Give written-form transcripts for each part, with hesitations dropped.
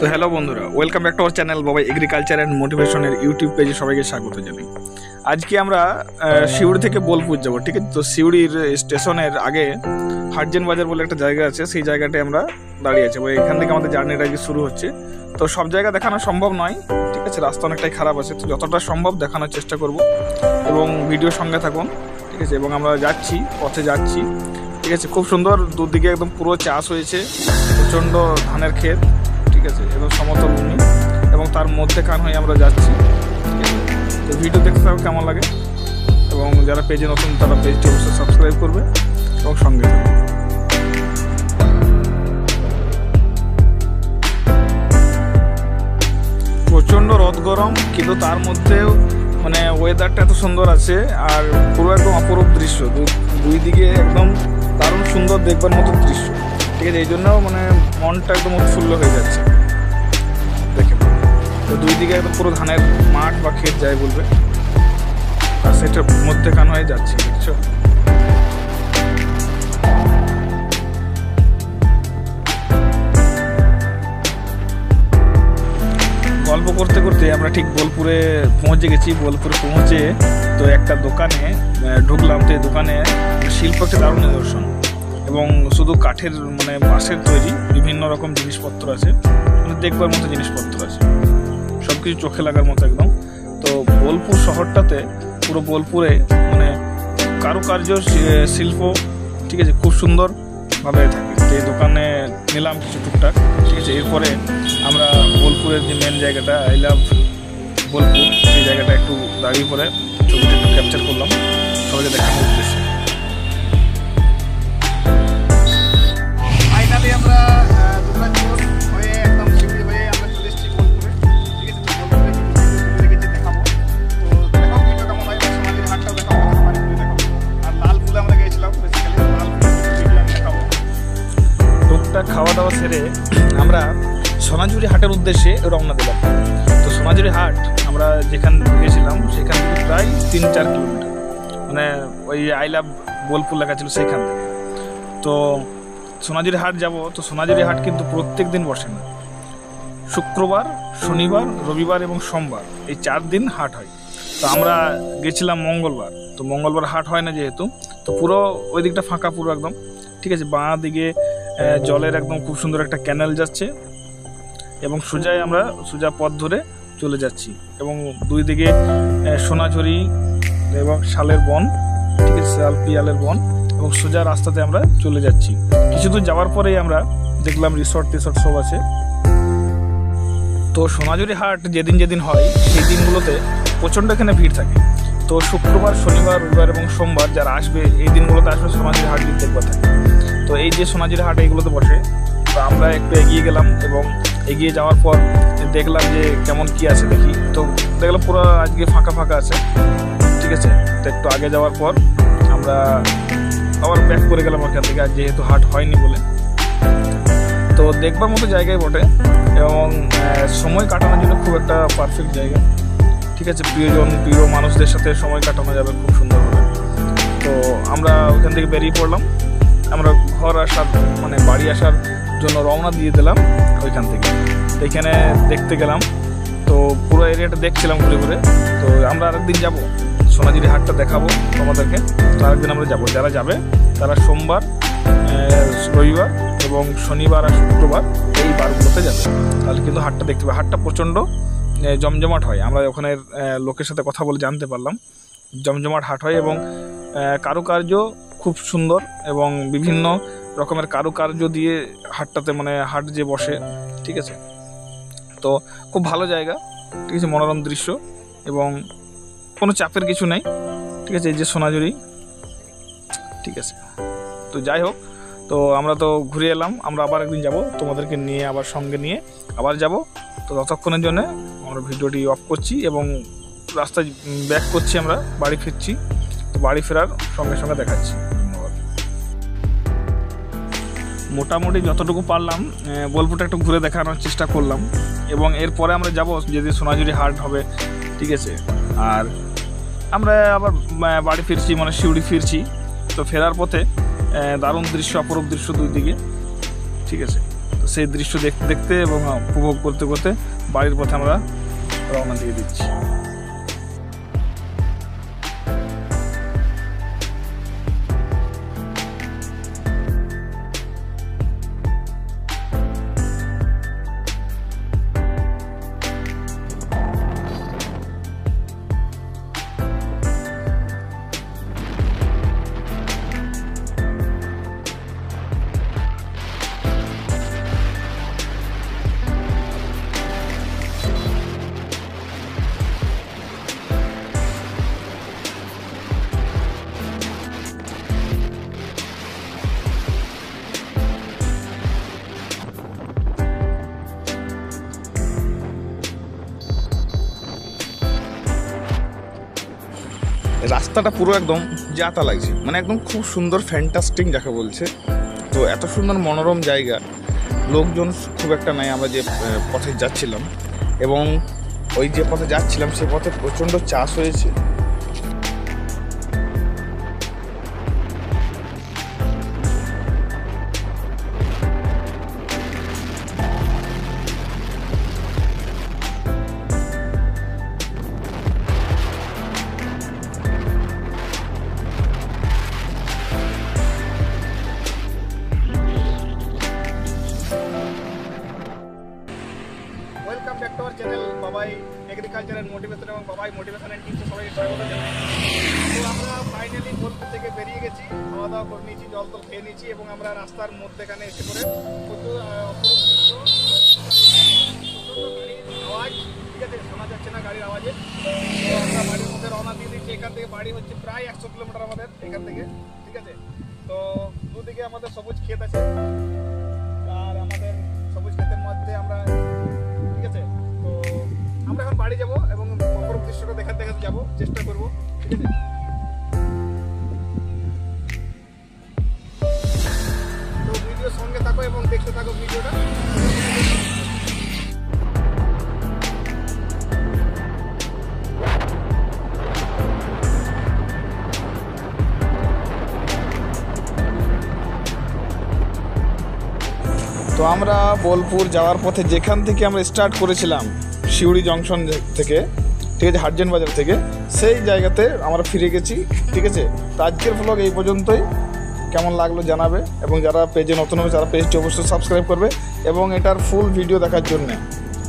তো হ্যালো বন্ধুরা, welcome back to our channel বাবাই এগ্রিকালচার অ্যান্ড মোটিভেশনের ইউটিউব পেজে সবাইকে স্বাগত জানাই। আজকে আমরা সিউড়ি থেকে বোলপুর যাব, ঠিক আছে। তো সিউড়ির স্টেশনের আগে হাটজেন বাজার বলে একটা জায়গা আছে, সেই জায়গাটায় আমরা দাঁড়িয়ে আছি। এখান থেকে আমাদের জার্নিটা আজকে শুরু হচ্ছে। তো সব জায়গা দেখানো সম্ভব নয়, ঠিক আছে, রাস্তা অনেকটাই খারাপ আছে। তো যতটা সম্ভব দেখানোর চেষ্টা করব এবং ভিডিওর সঙ্গে থাকুন, ঠিক আছে। এবং আমরা যাচ্ছি, পথে যাচ্ছি, ঠিক আছে। খুব সুন্দর, দুদিকে একদম পুরো চাষ হয়েছে, প্রচণ্ড ধানের ক্ষেত, ঠিক আছে, এবং সমতল ভূমি, এবং তার মধ্যেখান হয়ে আমরা যাচ্ছি, ঠিক আছে। তো ভিডিও দেখতে থাকো কেমন লাগে, এবং যারা পেজে নতুন তারা পেজটি অবশ্যই সাবস্ক্রাইব করবে এবং সঙ্গে থাকবে। প্রচণ্ড রোদ গরম, কিন্তু তার মধ্যেও মানে ওয়েদারটা এত সুন্দর আছে, আর পুরো একদম অপরূপ দৃশ্য, দুই দিকে একদম দারুণ সুন্দর দেখবার মতো দৃশ্য, ঠিক আছে। এই জন্য মানে মনটা একদম উৎফুল্ল হয়ে যাচ্ছে দেখে। তো দুই দিকে একদম পুরো ধানের মাঠ বা ক্ষেত যাই বলবে, আর সেটার মধ্যেখান হয়ে যাচ্ছি, দেখছো। গল্প করতে করতে আমরা ঠিক বোলপুরে পৌঁছে গেছি। বোলপুরে পৌঁছে তো একটা দোকানে ঢুকলাম। তো এই দোকানে শিল্প একটা দারুণ নিদর্শন, এবং শুধু কাঠের মানে বাঁশের তৈরি বিভিন্ন রকম জিনিসপত্র আছে, মানে দেখবার মতো জিনিসপত্র আছে, সব কিছু চোখে লাগার মতো একদম। তো বোলপুর শহরটাতে, পুরো বোলপুরে মানে কারুকার্য শিল্প, ঠিক আছে, খুব সুন্দরভাবে থাকে। তো এই দোকানে নিলাম কিছু টুকটাক, ঠিক আছে। এরপরে আমরা বোলপুরের যে মেন জায়গাটা আই লাভ বোলপুর, সেই জায়গাটা একটু দাঁড়িয়ে পরে ছবিটা একটু ক্যাপচার করলাম সবাইকে দেখানোর উদ্দেশ্যে। ফাইনালি আমরা হয়ে একদম সিউড়ি হয়ে আমরা চলে এসেছি বোলপুরে, ঠিক আছে। বোলপুরে কিছু দেখাবো, তো দেখাবো ভিডিও কেমন হয়, সোনাঝুরি হাটটাও দেখাবো, দেখাবো। আর লালপুরে আমরা গিয়েছিলাম, বেসিক্যালি লালপুর ভিডিও আমি দেখাবো। টুকটাক খাওয়া দাওয়া সেরে আমরা সোনাঝুরি হাটের উদ্দেশ্যে রওনা দিলাম। তো সোনাঝুরি হাট আমরা যেখান গেছিলাম সেখান থেকে প্রায় 3-4 কিলোমিটার, মানে ওই আই লাভ বোলপুর লেখা ছিল সেখান থেকে। তো সোনাঝুরি হাট যাব। তো সোনাঝুরি হাট কিন্তু প্রত্যেক দিন বসে না, শুক্রবার, শনিবার, রবিবার এবং সোমবার, এই 4 দিন হাট হয়। তো আমরা গেছিলাম মঙ্গলবার। তো মঙ্গলবার হাট হয় না যেহেতু, তো পুরো ওই দিকটা ফাঁকা পুরো একদম, ঠিক আছে। বাঁ দিকে জলের একদম খুব সুন্দর একটা ক্যানেল যাচ্ছে, এবং সোজা পথ ধরে চলে যাচ্ছি, এবং দুই দিকে সোনাঝুরি এবং শালের বন, ঠিক আছে, শাল পিয়ালের বন, এবং সোজা রাস্তাতে আমরা চলে যাচ্ছি। কিছু দূর যাওয়ার পরেই আমরা দেখলাম রিসর্ট সব আছে। তো সোনাঝুরি হাট যেদিন যেদিন হয় সেই দিনগুলোতে প্রচণ্ড এখানে ভিড় থাকে। তো শুক্রবার, শনিবার, রবিবার এবং সোমবার যারা আসবে এই দিনগুলোতে আসবে সোনাঝুরি হাট দেখবার থাকে। তো এই যে সোনাঝুরি হাট এইগুলোতে বসে। তো আমরা একটু এগিয়ে গেলাম, এবং এগিয়ে যাওয়ার পর দেখলাম যে কেমন কি আছে দেখি। তো দেখলাম পুরো আজকে ফাঁকা ফাঁকা আছে, ঠিক আছে। তো একটু আগে যাওয়ার পর আমরা আবার ব্যাক করে গেলাম ওখান থেকে, আর যেহেতু হাট হয়নি বলে। তো দেখবার মতো জায়গায় বটে, এবং সময় কাটানোর জন্য খুব একটা পারফেক্ট জায়গা, ঠিক আছে। প্রিয় মানুষদের সাথে সময় কাটানো যাবে খুব সুন্দরভাবে। তো আমরা ওখান থেকে বেরিয়ে পড়লাম। আমরা ঘর আসার মানে বাড়ি আসার জন্য রওনা দিয়ে দিলাম ওইখান থেকে। এখানে দেখতে গেলাম, তো পুরো এরিয়াটা দেখছিলাম ঘুরে ঘুরে। তো আমরা আরেকদিন যাব, সোনাঝুরি হাটটা দেখাবো তোমাদেরকে। তো আরেকদিন আমরা যাবো, যারা যাবে তারা সোমবার, রবিবার এবং শনিবার আর শুক্রবার এই বারগুলোতে যাবে, তাহলে কিন্তু হাটটা দেখতে পাবে। হাটটা প্রচণ্ড জমজমাট হয়, আমরা ওখানে লোকের সাথে কথা বলে জানতে পারলাম জমজমাট হাট হয়, এবং কারুকার্য খুব সুন্দর, এবং বিভিন্ন রকমের কারুকার্য দিয়ে হাটটাতে মানে হাট যে বসে, ঠিক আছে। তো খুব ভালো জায়গা, ঠিক আছে, মনোরম দৃশ্য, এবং কোনো চাপের কিছু নেই, ঠিক আছে। এই যে সোনাঝুরি, ঠিক আছে। তো যাই হোক, তো আমরা তো ঘুরে এলাম। আমরা আবার একদিন যাব, তোমাদেরকে নিয়ে আবার সঙ্গে নিয়ে আবার যাব। তো ততক্ষণের জন্য আমরা ভিডিওটি অফ করছি, এবং রাস্তায় ব্যাক করছি, আমরা বাড়ি ফিরছি। তো বাড়ি ফেরার সঙ্গে সঙ্গে দেখাচ্ছি। ধন্যবাদ। মোটামুটি যতটুকু পারলাম বোলপুরটা একটু ঘুরে দেখানোর চেষ্টা করলাম, এবং এরপরে আমরা যাব যদি সোনাঝুরি হাট হবে, ঠিক আছে। আর আমরা আবার বাড়ি ফিরছি, মানে সিউড়ি ফিরছি। তো ফেরার পথে দারুণ দৃশ্য, অপরূপ দৃশ্য দুই দিকে, ঠিক আছে। তো সেই দৃশ্য দেখতে দেখতে এবং উপভোগ করতে করতে বাড়ির পথে আমরা রওনা দিয়ে দিচ্ছি। রাস্তাটা পুরো একদম জাতা লাগছে, মানে একদম খুব সুন্দর ফ্যান্টাস্টিক যাকে বলছে। তো এত সুন্দর মনোরম জায়গা, লোকজন খুব একটা নাই আমরা যে পথে যাচ্ছিলাম, এবং ওই যে পথে যাচ্ছিলাম সে পথে প্রচণ্ড চাষ হয়েছে। Welcome back to our channel বাবাই এগ্রিকালচার অ্যান্ড মোটিভেশন এবং বাবাই মোটিভেশন অ্যান্ড টিপসে সবাইকে স্বাগত জানাই। তো আমরা ফাইনালি বোলপুর থেকে বেরিয়ে গেছি, খাওয়া দাওয়া করে নিয়েছি, জল তো খেয়ে নিয়েছি, এবং আমরা রাস্তার মধ্যেখানে এসে পড়ে প্রচুর আওয়াজ, ঠিক আছে, শোনা যাচ্ছে না গাড়ির আওয়াজে। তো আমরা বাড়ির মধ্যে রওনা দিয়ে দিচ্ছি। এখান থেকে বাড়ি হচ্ছে প্রায় 100 কিলোমিটার আমাদের এখান থেকে, ঠিক আছে। তো দুদিকে আমাদের সবুজ ক্ষেত আছে, আর আমাদের সবুজ ক্ষেতের মধ্যে আমরা, ঠিক আছে, তো আমরা এখন বাড়ি যাবো এবং অপরূপ দৃশ্যটা দেখাতে দেখাতে যাবো, চেষ্টা করবো, ঠিক আছে। তো ভিডিওর সঙ্গে থাকো এবং দেখতে থাকো ভিডিওটা। তো আমরা বোলপুর যাওয়ার পথে যেখান থেকে আমরা স্টার্ট করেছিলাম, শিউড়ি জংশন থেকে, ঠিক আছে, হাটজেন বাজার থেকে, সেই জায়গাতে আমরা ফিরে গেছি, ঠিক আছে। তো আজকের ব্লগ এই পর্যন্তই। কেমন লাগলো জানাবে, এবং যারা পেজে নতুন হবে তারা পেজটি অবশ্যই সাবস্ক্রাইব করবে, এবং এটার ফুল ভিডিও দেখার জন্য,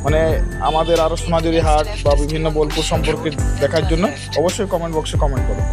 মানে আমাদের আরও সোনাঝুরি হাট বা বিভিন্ন বোলপুর সম্পর্কে দেখার জন্য অবশ্যই কমেন্ট বক্সে কমেন্ট করবে।